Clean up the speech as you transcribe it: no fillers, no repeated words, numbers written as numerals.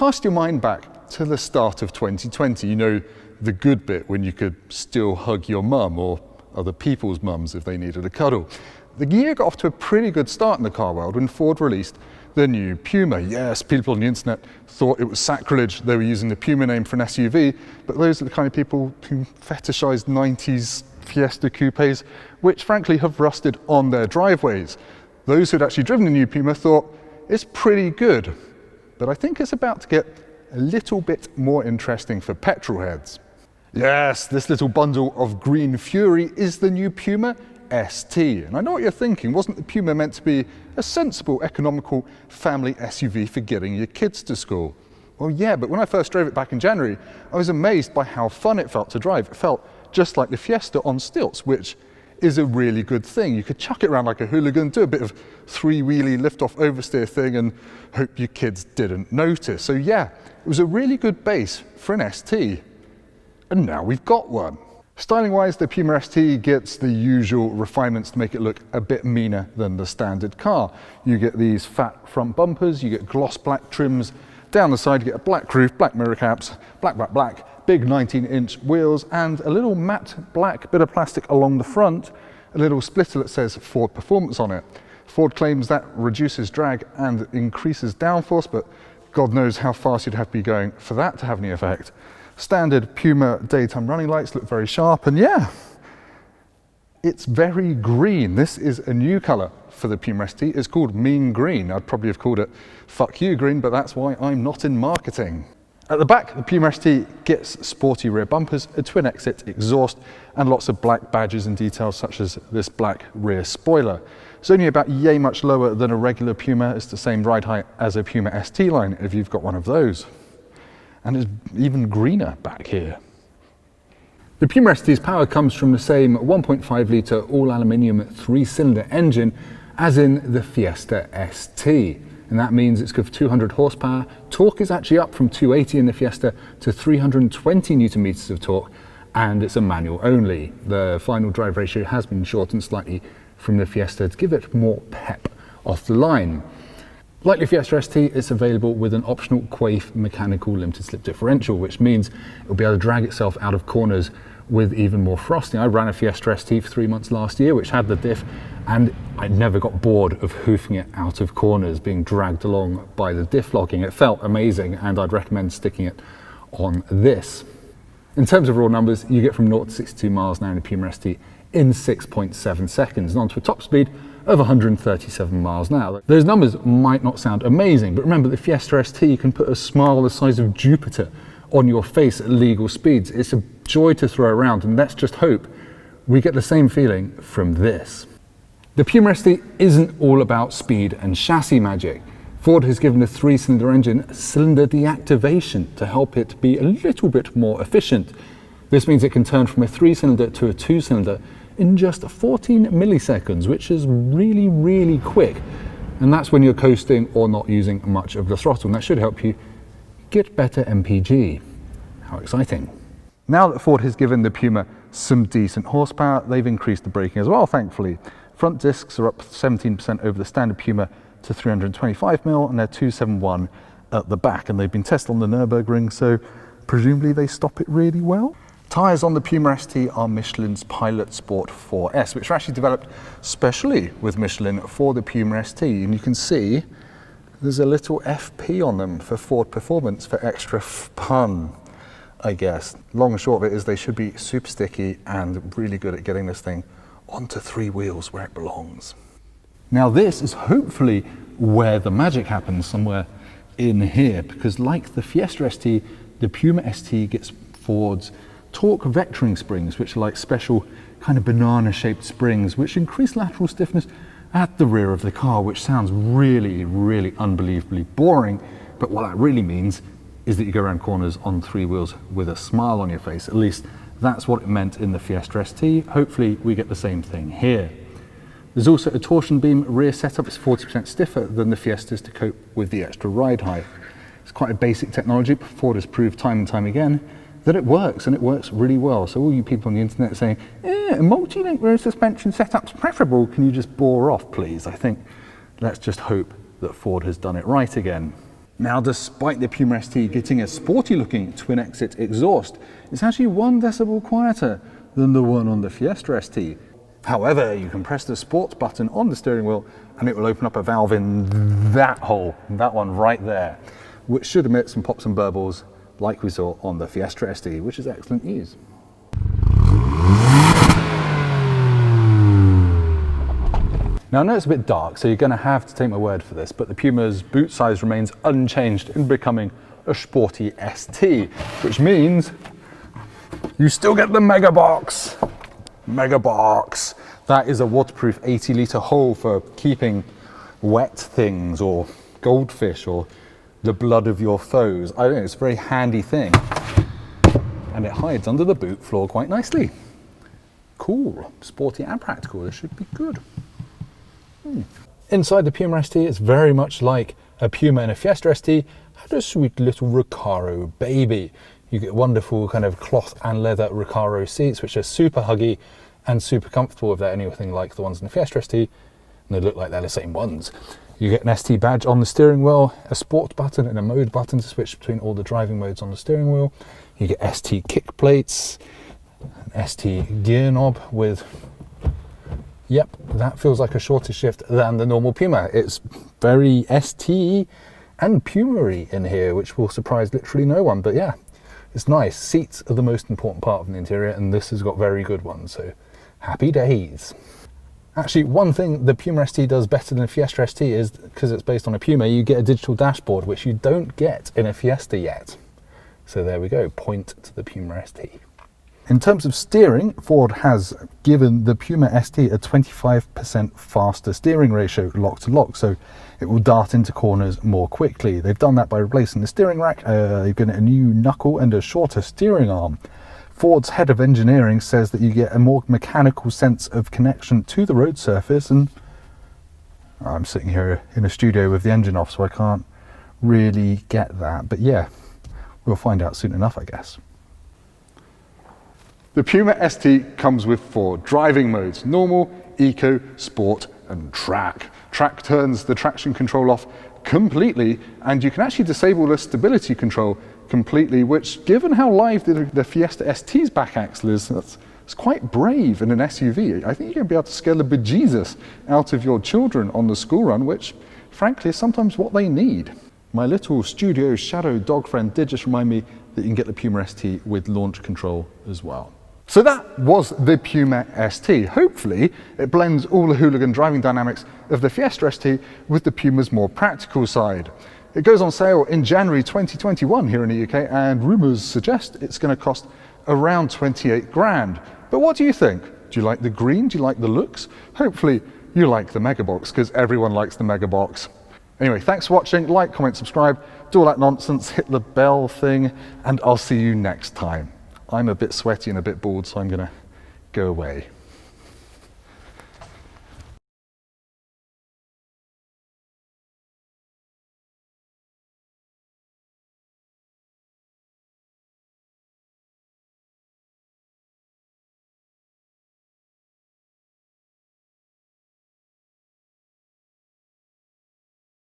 Cast your mind back to the start of 2020, you know, the good bit when you could still hug your mum or other people's mums if they needed a cuddle. The year got off to a pretty good start in the car world when Ford released the new Puma. Yes, people on the internet thought it was sacrilege they were using the Puma name for an SUV, but those are the kind of people who fetishized 90s Fiesta coupes, which frankly have rusted on their driveways. Those who'd actually driven the new Puma thought it's pretty good, but I think it's about to get a little bit more interesting for petrolheads. Yes, this little bundle of green fury is the new Puma ST. And I know what you're thinking, wasn't the Puma meant to be a sensible, economical family SUV for getting your kids to school? Well, yeah, but when I first drove it back in January, I was amazed by how fun it felt to drive. It felt just like the Fiesta on stilts, which is a really good thing. You could chuck it around like a hooligan, do a bit of three-wheelie lift-off oversteer thing and hope your kids didn't notice. So yeah, it was a really good base for an ST. And now we've got one. Styling-wise, the Puma ST gets the usual refinements to make it look a bit meaner than the standard car. You get these fat front bumpers, you get gloss black trims. Down the side, you get a black roof, black mirror caps, black, big 19-inch wheels, and a little matte black bit of plastic along the front, a little splitter that says Ford Performance on it. Ford claims that reduces drag and increases downforce, but God knows how fast you'd have to be going for that to have any effect. Standard Puma daytime running lights look very sharp, and yeah, it's very green. This is a new color for the Puma ST. It's called Mean Green. I'd probably have called it Fuck You Green, but that's why I'm not in marketing. At the back, the Puma ST gets sporty rear bumpers, a twin exit exhaust, and lots of black badges and details such as this black rear spoiler. It's only about yay much lower than a regular Puma. It's the same ride height as a Puma ST line if you've got one of those. And it's even greener back here. The Puma ST's power comes from the same 1.5 litre all-aluminium 3-cylinder engine as in the Fiesta ST. And that means it's good for 200 horsepower. Torque is actually up from 280 in the Fiesta to 320 newton meters of torque, and it's a manual only. The final drive ratio has been shortened slightly from the Fiesta to give it more pep off the line. Like the Fiesta ST, it's available with an optional Quaife mechanical limited slip differential, which means it'll be able to drag itself out of corners with even more frosting. I ran a Fiesta ST for 3 months last year, which had the diff, and I never got bored of hoofing it out of corners, being dragged along by the diff locking. It felt amazing, and I'd recommend sticking it on this. In terms of raw numbers, you get from 0 to 62 miles an hour in the Puma ST in 6.7 seconds, and onto a top speed of 137 miles an hour. Those numbers might not sound amazing, but remember the Fiesta ST can put a smile the size of Jupiter on your face at legal speeds. It's a joy to throw around, and let's just hope we get the same feeling from this. The Puma ST isn't all about speed and chassis magic. Ford has given the 3-cylinder engine cylinder deactivation to help it be a little bit more efficient. This means it can turn from a 3-cylinder to a 2-cylinder in just 14 milliseconds, which is really, really quick. And that's when you're coasting or not using much of the throttle. And that should help you get better MPG. How exciting. Now that Ford has given the Puma some decent horsepower, they've increased the braking as well, thankfully. Front discs are up 17% over the standard Puma to 325mm, and they're 271 at the back. And they've been tested on the Nürburgring, so presumably they stop it really well. Tyres on the Puma ST are Michelin's Pilot Sport 4S, which are actually developed specially with Michelin for the Puma ST. And you can see there's a little FP on them for Ford Performance for extra fun, I guess. Long and short of it is they should be super sticky and really good at getting this thing onto 3 wheels where it belongs. Now this is hopefully where the magic happens, somewhere in here, because like the Fiesta ST, the Puma ST gets Ford's torque vectoring springs, which are like special kind of banana-shaped springs, which increase lateral stiffness at the rear of the car, which sounds really, really unbelievably boring. But what that really means is that you go around corners on 3 wheels with a smile on your face. At least that's what it meant in the Fiesta ST. Hopefully we get the same thing here. There's also a torsion beam rear setup. It's 40% stiffer than the Fiestas to cope with the extra ride height. It's quite a basic technology, but Ford has proved time and time again that it works, and it works really well. So all you people on the internet saying, a multi-link rear suspension setup's preferable, can you just bore off, please? I think let's just hope that Ford has done it right again. Now, despite the Puma ST getting a sporty looking twin exit exhaust, it's actually 1 decibel quieter than the one on the Fiesta ST. However, you can press the sports button on the steering wheel and it will open up a valve in that hole, that one right there, which should emit some pops and burbles like we saw on the Fiesta ST, which is excellent news. Now, I know it's a bit dark, so you're going to have to take my word for this, but the Puma's boot size remains unchanged in becoming a sporty ST, which means you still get the mega box. Mega box. That is a waterproof 80-litre hole for keeping wet things or goldfish or the blood of your foes. I don't know, it's a very handy thing. And it hides under the boot floor quite nicely. Cool, sporty and practical. This should be good. Inside the Puma ST, it's very much like a Puma and a Fiesta ST had a sweet little Recaro baby. You get wonderful kind of cloth and leather Recaro seats, which are super huggy and super comfortable if they're anything like the ones in the Fiesta ST, and they look like they're the same ones. You get an ST badge on the steering wheel, a sport button and a mode button to switch between all the driving modes on the steering wheel. You get ST kick plates, an ST gear knob with, yep, that feels like a shorter shift than the normal Puma. It's very ST and Puma-y in here, which will surprise literally no one, but yeah, it's nice. Seats are the most important part of the interior, and this has got very good ones, so happy days. Actually, one thing the Puma ST does better than a Fiesta ST is, because it's based on a Puma, you get a digital dashboard, which you don't get in a Fiesta yet. So there we go, point to the Puma ST. In terms of steering, Ford has given the Puma ST a 25% faster steering ratio lock to lock, so it will dart into corners more quickly. They've done that by replacing the steering rack. They've given it a new knuckle and a shorter steering arm. Ford's head of engineering says that you get a more mechanical sense of connection to the road surface, and I'm sitting here in a studio with the engine off, so I can't really get that, but yeah, we'll find out soon enough, I guess. The Puma ST comes with 4 driving modes: normal, eco, sport and track. Track turns the traction control off completely, and you can actually disable the stability control completely, which, given how live the Fiesta ST's back axle is, it's quite brave in an SUV. I think you're going to be able to scare the bejesus out of your children on the school run, which frankly is sometimes what they need. My little studio shadow dog friend did just remind me that you can get the Puma ST with launch control as well. So that was the Puma ST. Hopefully it blends all the hooligan driving dynamics of the Fiesta ST with the Puma's more practical side. It goes on sale in January 2021 here in the UK, and rumours suggest it's going to cost around 28 grand. But what do you think? Do you like the green? Do you like the looks? Hopefully you like the mega box, because everyone likes the mega box. Anyway, thanks for watching. Like, comment, subscribe, do all that nonsense, hit the bell thing, and I'll see you next time. I'm a bit sweaty and a bit bored, so I'm going to go away.